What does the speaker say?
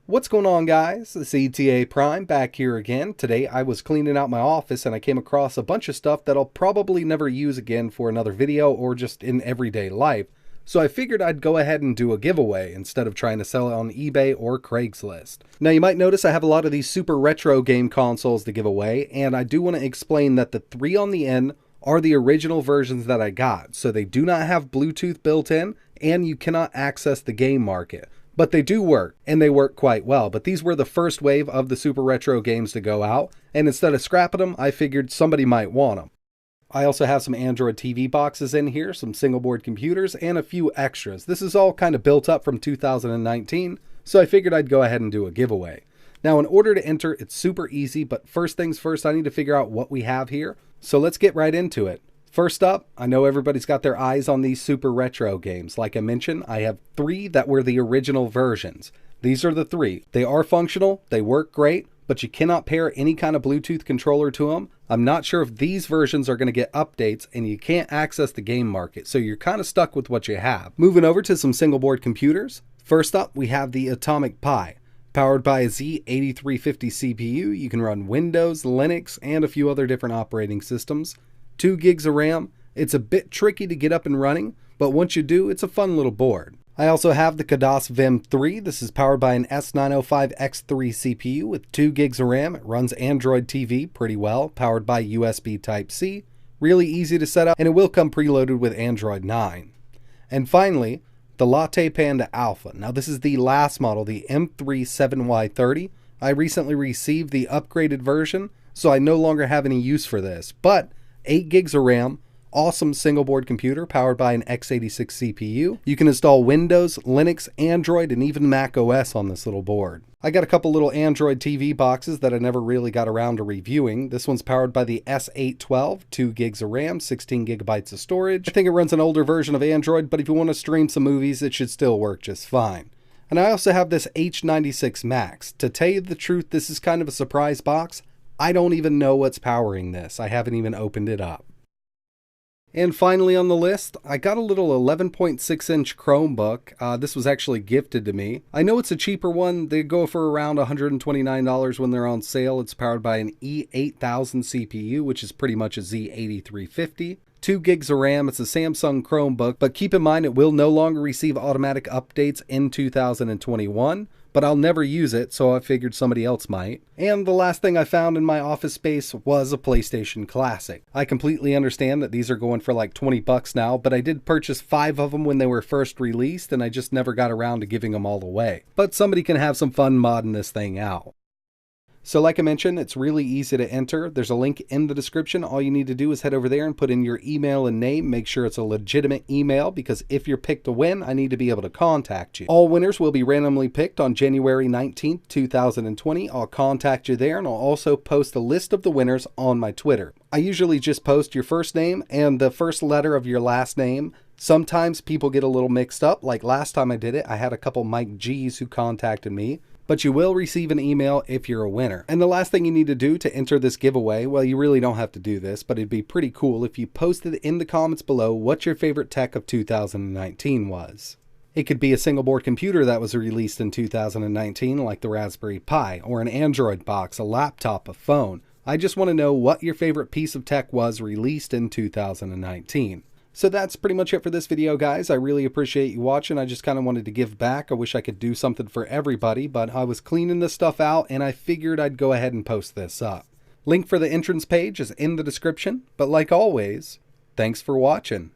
What's going on, guys? It's ETA Prime back here again. Today I was cleaning out my office and I came across a bunch of stuff that I'll probably never use again for another video or just in everyday life. So I figured I'd go ahead and do a giveaway instead of trying to sell it on eBay or Craigslist. Now you might notice I have a lot of these super retro game consoles to give away, and I do want to explain that the three on the end are the original versions that I got. So they do not have Bluetooth built in and you cannot access the game market. But they do work, and they work quite well. But these were the first wave of the super retro games to go out, and instead of scrapping them, I figured somebody might want them. I also have some Android TV boxes in here, some single board computers, and a few extras. This is all kind of built up from 2019, so I figured I'd go ahead and do a giveaway. Now, in order to enter, it's super easy, but first things first, I need to figure out what we have here. So let's get right into it. First up, I know everybody's got their eyes on these super retro games. Like I mentioned, I have three that were the original versions. These are the three. They are functional, they work great, but you cannot pair any kind of Bluetooth controller to them. I'm not sure if these versions are going to get updates, and you can't access the game market, so you're kind of stuck with what you have. Moving over to some single board computers. First up, we have the Atomic Pi. Powered by a Z8350 CPU, you can run Windows, Linux, and a few other different operating systems. 2 gigs of RAM. It's a bit tricky to get up and running, but once you do, it's a fun little board. I also have the Khadas Vim 3. This is powered by an S905X3 CPU with 2 gigs of RAM. It runs Android TV pretty well, powered by USB Type-C. Really easy to set up, and it will come preloaded with Android 9. And finally, the Lattepanda Alpha. Now this is the last model, the M37Y30. I recently received the upgraded version, so I no longer have any use for this, but 8 gigs of RAM, awesome single board computer powered by an x86 CPU. You can install Windows, Linux, Android, and even Mac OS on this little board. I got a couple little Android TV boxes that I never really got around to reviewing. This one's powered by the S812, 2 gigs of RAM, 16 gigabytes of storage. I think it runs an older version of Android, but if you want to stream some movies, it should still work just fine. And I also have this H96 Max. To tell you the truth, this is kind of a surprise box. I don't even know what's powering this. I haven't even opened it up. And finally on the list, I got a little 11.6-inch Chromebook. This was actually gifted to me. I know it's a cheaper one. They go for around $129 when they're on sale. It's powered by an E8000 CPU, which is pretty much a Z8350. 2 gigs of RAM. It's a Samsung Chromebook, but keep in mind it will no longer receive automatic updates in 2021. But I'll never use it, so I figured somebody else might. And the last thing I found in my office space was a PlayStation Classic. I completely understand that these are going for like 20 bucks now, but I did purchase 5 of them when they were first released, and I just never got around to giving them all away. But somebody can have some fun modding this thing out. So like I mentioned, it's really easy to enter. There's a link in the description. All you need to do is head over there and put in your email and name. Make sure it's a legitimate email, because if you're picked to win, I need to be able to contact you. All winners will be randomly picked on January 19th, 2020. I'll contact you there, and I'll also post a list of the winners on my Twitter. I usually just post your first name and the first letter of your last name. Sometimes people get a little mixed up. Like last time I did it, I had a couple Mike G's who contacted me. But you will receive an email if you're a winner. And the last thing you need to do to enter this giveaway, well, you really don't have to do this, but it'd be pretty cool if you posted in the comments below what your favorite tech of 2019 was. It could be a single board computer that was released in 2019, like the Raspberry Pi, or an Android box, a laptop, a phone. I just want to know what your favorite piece of tech was released in 2019. So that's pretty much it for this video, guys. I really appreciate you watching. I just kind of wanted to give back. I wish I could do something for everybody, but I was cleaning this stuff out and I figured I'd go ahead and post this up. Link for the entrance page is in the description, but like always, thanks for watching.